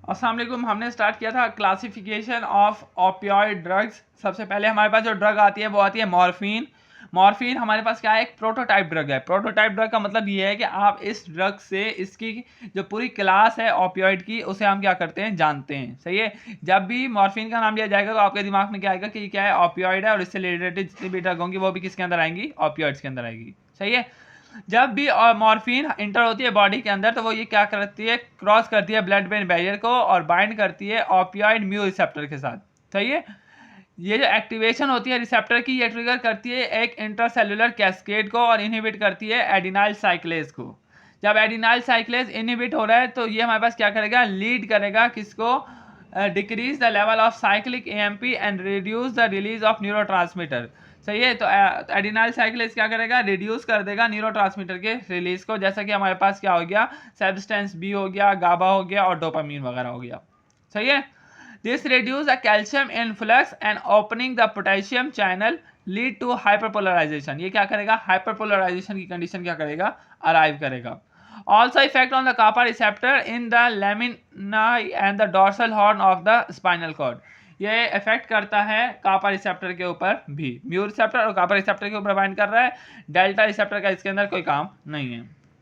अस्सलाम वालेकुम। हमने स्टार्ट किया था क्लासिफिकेशन ऑफ ओपियोइड ड्रग्स। सबसे पहले हमारे पास जो ड्रग आती है वो आती है मॉर्फिन। मॉर्फिन हमारे पास क्या है, एक प्रोटोटाइप ड्रग है। प्रोटोटाइप ड्रग का मतलब ये है कि आप इस ड्रग से इसकी जो पूरी क्लास है ओपियोइड की, उसे हम क्या करते हैं, जानते हैं। सही है। जब भी मॉर्फिन का नाम लिया जाएगा तो आपके दिमाग में क्या आएगा कि क्या है, ओपियोइड है, और इससे रिलेटेड जितनी भी ड्रग होंगी वो भी किसके अंदर आएंगी, ओपियोइड्स के अंदर आएगी। सही है। जब भी मॉर्फिन इंटर होती है बॉडी के अंदर तो वो ये क्या करती है, क्रॉस करती है ब्लड ब्रेन बैरियर को और बाइंड करती है ओपियोइड म्यू रिसेप्टर के साथ। सही है। ये जो एक्टिवेशन होती है रिसेप्टर की, ये ट्रिगर करती है एक इंट्रासेलुलर कैस्केड को और इनहिबिट करती है एडिनाइल साइक्लेज को। जब एडिनाइल साइक्लेज इनहिबिट हो रहा है तो ये हमारे पास क्या करेगा, लीड करेगा किसको, decrease the level of cyclic AMP and reduce the release of neurotransmitter. सही है। तो एडिनाइल साइक्लेज क्या करेगा, रिड्यूस कर देगा न्यूरोट्रांसमीटर के रिलीज को, जैसा कि हमारे पास क्या हो गया, सब्सटेंस बी हो गया, गाबा हो गया और डोपामीन वगैरह हो गया। सही है। This reduce the calcium influx and opening the potassium channel lead to hyperpolarization। ये क्या करेगा, hyperpolarization की कंडीशन क्या करेगा, अराइव करेगा। Also effect on the kappa receptor in the laminae and the dorsal horn of the spinal cord। ये effect करता है कापा रिसेप्टर के ऊपर भी। म्यू रिसेप्टर और कापा रिसेप्टर के ऊपर बाइंड कर रहा है। डेल्टा रिसेप्टर का इसके अंदर कोई काम नहीं है।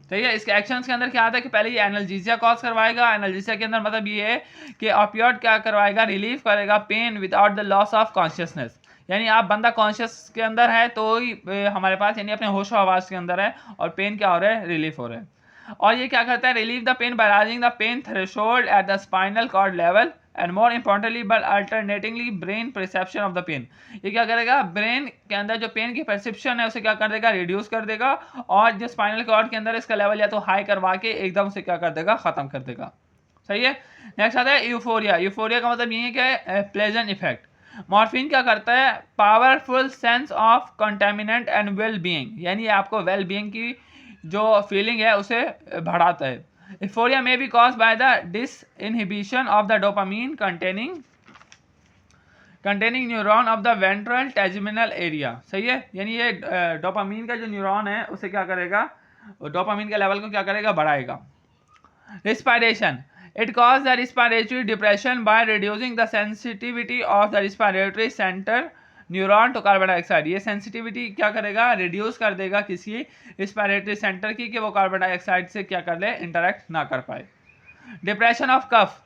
सही है। इसके एक्शंस के अंदर क्या आता है कि पहले ये एनाल्जेसिया कॉज करवाएगा। एनाल्जेसिया के अंदर मतलब ये है कि ओपियोइड क्या करवाएगा, रिलीफ करेगा pain without the loss of consciousness. यानी आप बंदा कॉन्शियस के अंदर है तो ही हमारे पास, यानी अपने होश आवाज के अंदर है और पेन क्या हो रहा है, रिलीफ हो रहा है। और ये क्या करता है, relieve the pain by raising the pain threshold at the spinal cord level and more importantly by alternatingly brain perception of the pain. ये क्या करेगा, ब्रेन के अंदर जो पेन की परसेप्शन है उसे क्या कर देगा, रिड्यूस कर देगा, और जो स्पाइनल कॉर्ड के अंदर इसका लेवल या तो हाई करवा के एकदम से क्या कर देगा, खत्म कर देगा। सही है। नेक्स्ट आता है यूफोरिया। यूफोरिया का मतलब ये है कि प्लेजेंट इफेक्ट। मॉर्फिन क्या करता है, powerful sense of contaminant and well being, यानी आपको वेल बीइंग की जो फीलिंग है उसे बढ़ाता है। यूफोरिया में be caused by the disinhibition of the dopamine containing neuron of the ventral tegmental area. सही है। यानी ये डोपामीन का जो न्यूरॉन है उसे क्या करेगा, डोपामीन के लेवल को क्या करेगा, बढ़ाएगा। Respiration, it causes the respiratory depression by reducing the sensitivity of the respiratory center neuron to carbon dioxide. ये सेंसिटिविटी क्या करेगा, रिड्यूस कर देगा किसी रिस्पायरेटरी सेंटर की कि वो कार्बन डाइऑक्साइड से क्या कर ले, इंटरेक्ट ना कर पाए। डिप्रेशन ऑफ कफ,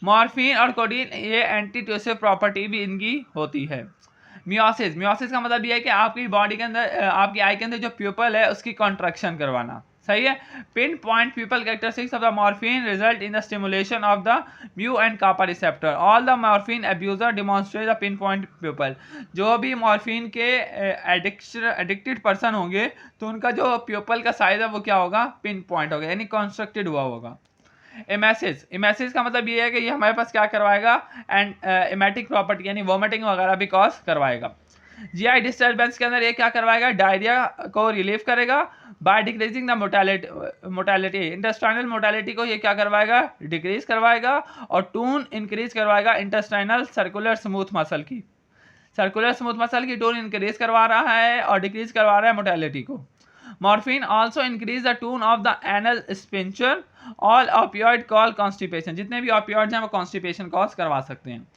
मॉर्फिन और कोडीन ये एंटीट्यूसिव प्रॉपर्टी भी इनकी होती है। मियोसिस, मियोसिस का मतलब ये है कि आपकी बॉडी के अंदर, आपकी आई के अंदर जो प्यूपल है उसकी कॉन्ट्रैक्शन करवाना। सही है। Pin point pupil characteristics of the morphine result in the stimulation of the mu and kappa receptor. All the morphine abuser demonstrate the pin point pupil. जो भी मॉर्फिन के एडिक्टेड पर्सन होंगे तो उनका जो प्यूपल का साइज है वो क्या होगा, पिन पॉइंट होगा, यानी कॉन्स्ट्रक्टेड हुआ होगा। एमेसिस, एमेसिस का मतलब ये है कि ये हमारे पास क्या करवाएगा, एंड एमेटिक प्रॉपर्टी यानी वोमिटिंग वगैरह भी कॉज करवाएगा। जीआई डिस्टर्बेंस के अंदर ये क्या करवाएगा, डायरिया को रिलीफ करेगा by decreasing the motility. Intestinal motility को ये क्या करवाएगा, डिक्रीज करवाएगा, और टून इंक्रीज करवाएगा इंटेस्टाइनल सर्कुलर स्मूथ मसल की। सर्कुलर स्मूथ मसल की टून इंक्रीज करवा रहा है और डिक्रीज करवा रहा है मोटालिटी को। Morphine also increase the tone of the anal sphincter. All opioid call constipation, जितने भी ऑपियोइड्स हैं वो कॉन्स्टिपेशन कॉज करवा सकते हैं।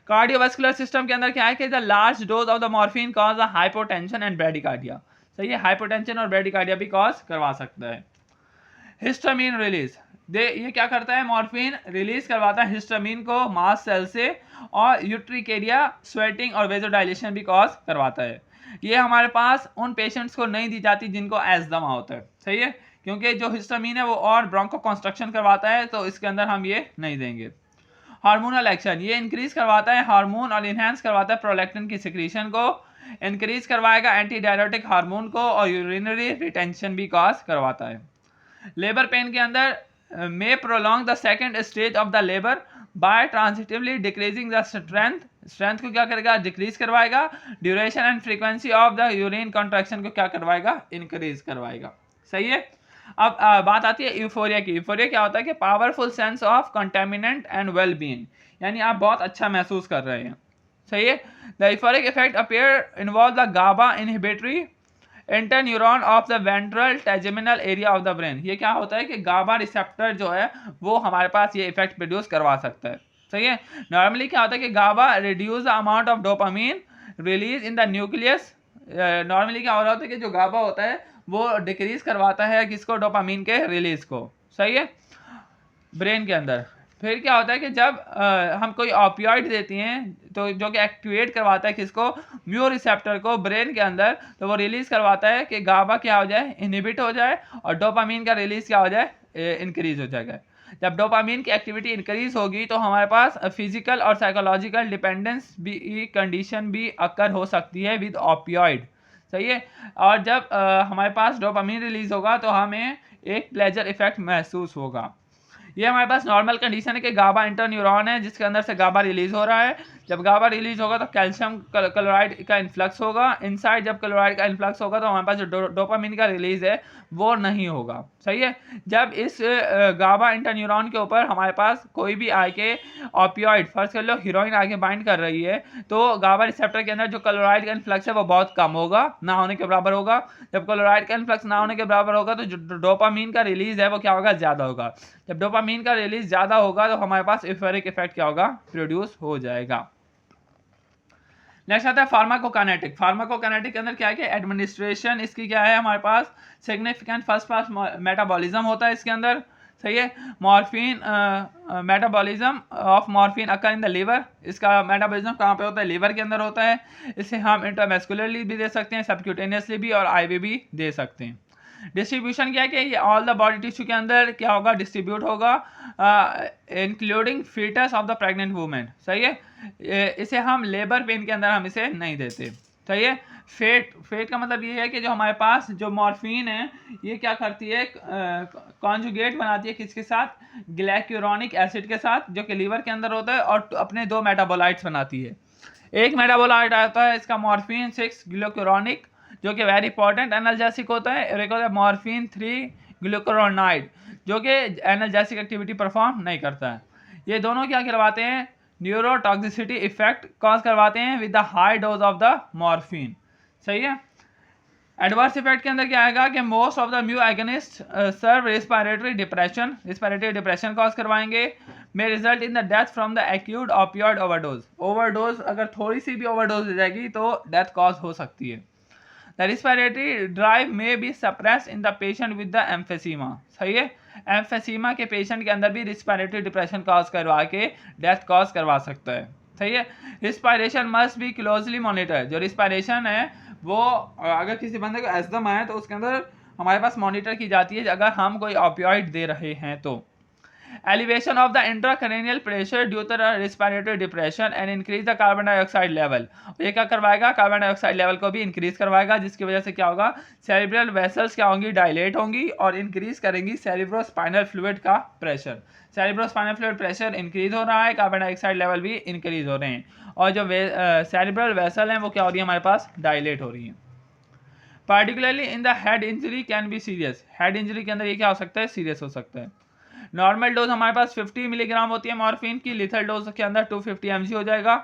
कार्डियोवास्कुलर सिस्टम के अंदर क्या है कि the large dose of the morphine cause the hypotension and bradycardia. सही है। हाइपोटेंशन और ब्रेडिकार्डिया भी कॉज करवा सकता है। हिस्टामिन रिलीज, ये क्या करता है, मॉर्फिन रिलीज करवाता है हिस्टामिन को मास सेल से, और यूट्रिकेरिया, स्वेटिंग और वेजोडाइलेशन भी कॉज करवाता है। ये हमारे पास उन पेशेंट्स को नहीं दी जाती जिनको एस्थमा होता है। सही है। क्योंकि जो हिस्टामिन है वो और ब्रोंको कंस्ट्रक्शन करवाता है, तो इसके अंदर हम ये नहीं देंगे। हार्मोनल एक्शन, ये इंक्रीज करवाता है हार्मोन और इनहेंस करवाता है प्रोलैक्टिन की सिक्रीशन को, इंक्रीज करवाएगा एंटी डायरेटिक हार्मोन को, और यूरिनरी रिटेंशन भी कॉज करवाता है। लेबर पेन के अंदर may prolong the second stage of the labour by transitively decreasing the strength को क्या करेगा, डिक्रीज करवाएगा। Duration and frequency of the urine contraction को क्या करवाएगा, इंक्रीज करवाएगा। सही है। अब बात आती है यूफोरिया की। यूफोरिया क्या होता है कि powerful sense of contaminant and well being, यानी आप बहुत अच्छा महसूस कर रहे हैं। सही है। The euphoric effect appear involve the GABA inhibitory interneuron of the ventral tegmental area of the brain. ये क्या होता है कि गाबा रिसेप्टर जो है वो हमारे पास ये इफेक्ट प्रोड्यूस करवा सकता है। सही है। नॉर्मली क्या होता है कि GABA reduce the amount of dopamine release in the nucleus. Normally क्या हो रहा होता है कि जो गाबा होता है वो डिक्रीज करवाता है किसको, डोपामीन के रिलीज को। सही है, ब्रेन के अंदर। फिर क्या होता है कि जब हम कोई ऑपियोइड देती हैं तो जो कि एक्टिवेट करवाता है किसको, म्यू रिसेप्टर को ब्रेन के अंदर, तो वो रिलीज करवाता है कि गाबा क्या हो जाए, इनहिबिट हो जाए, और डोपामीन का रिलीज क्या हो जाए, इंक्रीज हो जाएगा। जब डोपामीन की एक्टिविटी इंक्रीज होगी तो हमारे पास फिजिकल और साइकोलॉजिकल डिपेंडेंस भी कंडीशन भी अकर हो सकती है विद ऑपियोइड। सही है। और जब हमारे पास डोपामीन रिलीज होगा तो हमें एक प्लेजर इफेक्ट महसूस होगा। ये हमारे पास नॉर्मल कंडीशन है कि गाबा इंटरन्यूरॉन है जिसके अंदर से गाबा रिलीज हो रहा है। जब गाबा रिलीज होगा तो कैल्शियम क्लोराइड का इन्फ्लक्स होगा इनसाइड। जब क्लोराइड का इन्फ्लक्स होगा तो हमारे पास जो डोपामिन का रिलीज है वो नहीं होगा। सही है। जब इस गाबा इंटरन्यूरॉन के ऊपर हमारे पास कोई भी आके ऑपियोइड, फर्स्ट कर लो हीरोइन आके बाइंड कर रही है, तो गाबा रिसेप्टर के अंदर जो क्लोराइड का इन्फ्लक्स है वो बहुत कम होगा, ना होने के बराबर होगा। जब क्लोराइड का इन्फ्लक्स ना होने के बराबर होगा तो जो डोपामिन का रिलीज है वो क्या होगा, ज़्यादा होगा। जब डोपामिन का रिलीज ज़्यादा होगा तो हमारे पास इफेरिक इफेक्ट क्या होगा, प्रोड्यूस हो जाएगा। नेक्स्ट आता है फार्माकोकाइनेटिक। फार्माकोकाइनेटिक के अंदर क्या है कि एडमिनिस्ट्रेशन इसकी क्या है, हमारे पास सिग्निफिकेंट फर्स्ट पास मेटाबॉलिज्म होता है इसके अंदर। सही है। Morphine metabolism of morphine occur in the liver. इसका मेटाबॉलिज्म कहाँ पे होता है, लीवर के अंदर होता है। इसे हम इंट्रावेस्कुलरली भी दे सकते हैं, सबक्यूटेनियसली भी, और आईवी भी दे सकते हैं। डिस्ट्रीब्यूशन क्या है कि ये ऑल द बॉडी टिश्यू के अंदर क्या होगा, डिस्ट्रीब्यूट होगा, including foetus of the pregnant women. सही है। इसे हम लेबर पेन के अंदर हम इसे नहीं देते। सही है। फेट का मतलब ये है कि जो हमारे पास जो मॉर्फिन है ये क्या करती है, कॉन्जुगेट बनाती है किसके साथ, ग्लाइक्यूरोनिक एसिड के साथ, जो कि लीवर के अंदर होता है, और अपने दो मेटाबोलाइट्स बनाती है। एक मेटाबोलाइट आता है इसका मॉर्फिन 6 ग्लूक्यूरोनिक, जो कि वेरी इंपॉर्टेंट एनाल्जेसिक होता है। और एक होता है मॉर्फिन 3 ग्लूकुरोनाइड, जो कि एनाल्जेसिक एक्टिविटी परफॉर्म नहीं करता है। ये दोनों क्या करवाते हैं, न्यूरोटॉक्सिसिटी इफेक्ट कॉज करवाते हैं with the high dose of the morphine. सही है। एडवर्स इफेक्ट के अंदर क्या आएगा कि most of the mu agonist serve respiratory depression cause करवाएंगे, may result in the death from the acute opioid overdose अगर थोड़ी सी भी ओवरडोज हो जाएगी तो डेथ कॉज हो सकती है। The respiratory drive may be suppress in the patient with the emphysema. सही है। एम्फेसीमा के पेशेंट के अंदर भी रिस्पायरेटरी डिप्रेशन कॉज करवा के डेथ कॉज करवा सकता है। सही है। Respiration must be closely monitor. जो रिस्पायरेशन है वो अगर किसी बंदे को एस्थमा है तो उसके अंदर हमारे पास मॉनिटर की जाती है अगर हम कोई ऑपियोइड दे रहे हैं तो। Elevation of the intracranial pressure due to respiratory depression and increase the carbon dioxide level. ये क्या करवाएगा, कार्बन डाइऑक्साइड लेवल को भी इंक्रीज करवाएगा, जिसकी वजह से क्या होगा, सेरिब्रल वेसल्स क्या होंगी, डायलेट होंगी और इंक्रीज करेंगी सेरिब्रोस्पाइनल फ्लूइड का pressure. Cerebrospinal fluid pressure increase हो रहा है, कार्बन डाइऑक्साइड लेवल भी इंक्रीज हो रहे हैं, और जो सेरिब्रल वेसल हैं वो क्या हो रही है, हमारे पास डायलेट हो रही है। Particularly in the head injury can be serious. Head injury के अंदर ये क्या हो सकता है, सीरियस हो सकता है। नॉर्मल डोज हमारे पास 50 मिलीग्राम होती है मॉर्फिन की, लिथल डोज के अंदर 250 mg हो जाएगा।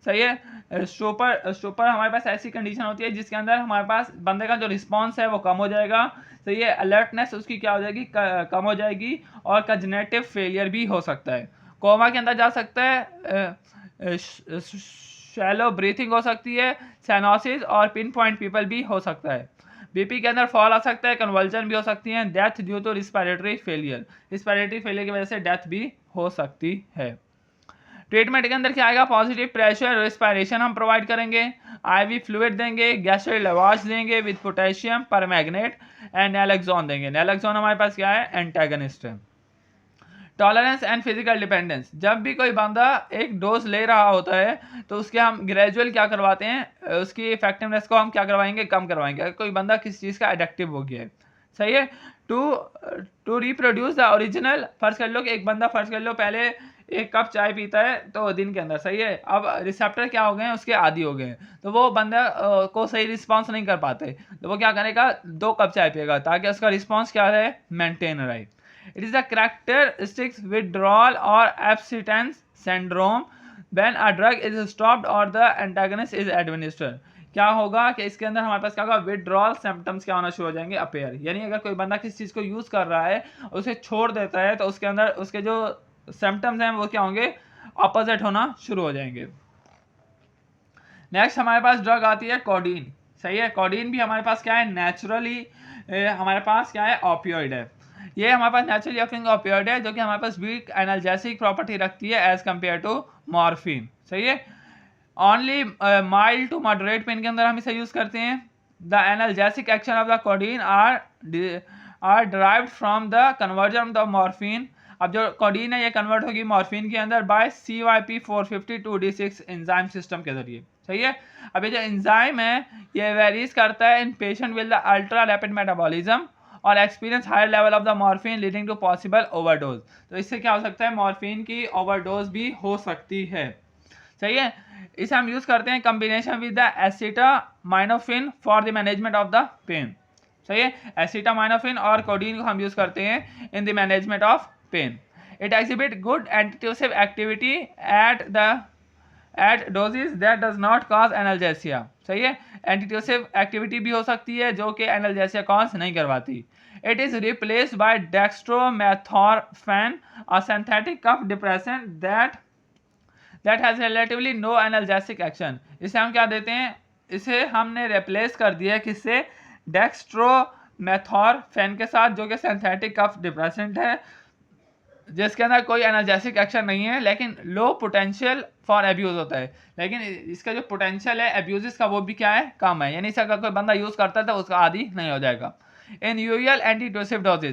सही है। स्टोपर हमारे पास ऐसी कंडीशन होती है जिसके अंदर हमारे पास बंदे का जो रिस्पांस है वो कम हो जाएगा। सही है। अलर्टनेस उसकी क्या हो जाएगी, कम हो जाएगी, और कॉग्निटिव फेलियर भी हो सकता है। कोमा के अंदर जा सकता है, शैलो ब्रीथिंग हो सकती है, साइनोसिस और पिन पॉइंट पीपल भी हो सकता है। बीपी के अंदर फॉल आ सकता है, कन्वल्जन भी हो सकती है, death due to respiratory failure. Respiratory failure की वजह से डेथ भी हो सकती है। ट्रीटमेंट के अंदर क्या आएगा, पॉजिटिव प्रेशर रिस्पायरेशन हम प्रोवाइड करेंगे, आईवी फ्लूइड देंगे, गैस्ट्रिक लवाश देंगे विद पोटेशियम परमैग्नेट एंड नैलेक्सोन देंगे। नैलेक्सोन हमारे पास क्या है, एंटागनिस्ट है। Tolerance and physical dependence. जब भी कोई बंदा एक डोज ले रहा होता है तो उसके हम ग्रेजुअल क्या करवाते हैं, उसकी इफेक्टिवनेस को हम क्या करवाएंगे, कम करवाएंगे। अगर कोई बंदा किसी चीज़ का एडिक्टिव हो गया है। सही है। टू रिप्रोड्यूस द ओरिजिनल, फर्ज कर लो कि एक बंदा फर्ज कर लो पहले 1 कप चाय पीता है तो दिन के अंदर। सही है। अब रिसेप्टर क्या हो गए हैं, उसके आदी हो गए हैं, तो वो बंदा को सही रिस्पॉन्स नहीं कर पाते, तो वो क्या करेगा, 2 कप चाय पिएगा ताकि उसका रिस्पॉन्स क्या रहे, मेंटेन रहे। It is a characteristic withdrawal or abstinence syndrome when a drug is stopped or the antagonist is administered। क्या होगा कि इसके अंदर हमारे पास क्या होगा, विड्रॉल सिम्टम्स क्या होना शुरू हो जाएंगे, अपेयर। यानी अगर कोई बंदा किसी चीज़ को यूज़ कर रहा है उसे छोड़ देता है तो उसके अंदर उसके जो सिम्टम्स हैं वो क्या होंगे, ऑपोजिट होना शुरू हो जाएंगे। नेक्स्ट हमारे पास ड्रग आती है कोडीन। सही है, कोडीन भी हमारे पास क्या है, नेचुरली हमारे पास क्या है, ऑपियोइड है। ये हमारे पास नेचुरली ऑक्यूरिंग ऑपियोइड है जो कि हमारे पास वीक एनाल्जेसिक प्रॉपर्टी रखती है एज कम्पेयर टू मॉर्फिन। सही है, only mild to moderate pain के अंदर हम इसे यूज करते हैं। The analgesic action of the codeine are derived from the conversion of morphine. अब जो कोडीन है ये कन्वर्ट होगी मॉर्फिन के अंदर बाय CYP450-2D6 एंजाइम सिस्टम के जरिए। सही है, अब ये जो एंजाइम है ये वेरीज करता है in patient with the ultra rapid metabolism और experience higher level of the morphine leading to possible overdose. तो इससे क्या हो सकता है, मॉर्फिन की ओवरडोज भी हो सकती है। सही है, इसे हम यूज करते हैं combination with the acetaminophen for the management of the pain. सही है, एसिटामाइनोफिन और कोडीन को हम यूज करते हैं in the management of pain. It exhibit good antitussive activity at doses that does not cause analgesia. सही है, एंटीट्यूसिव एक्टिविटी भी हो सकती है जो कि एनाल्जेसिया कॉज नहीं करवाती। It is replaced by dextromethorphan, a synthetic cough depressant that has relatively no analgesic action. इसे हम क्या देते हैं, इसे हमने रिप्लेस कर दिया किससे, डेक्स्ट्रोमेथॉर्फेन के साथ, जो कि सिंथेटिक कफ डिप्रेसेंट है जिसके अंदर कोई एनाल्जेसिक एक्शन नहीं है लेकिन लो पोटेंशियल फॉर एब्यूज होता है। लेकिन इसका जो पोटेंशियल है एब्यूजेस का वो भी क्या है, कम है। यानी इसे अगर कोई बंदा यूज करता है तो उसका आदी नहीं हो जाएगा। इन यूजुअल एंटीट्यूसिव डोजेज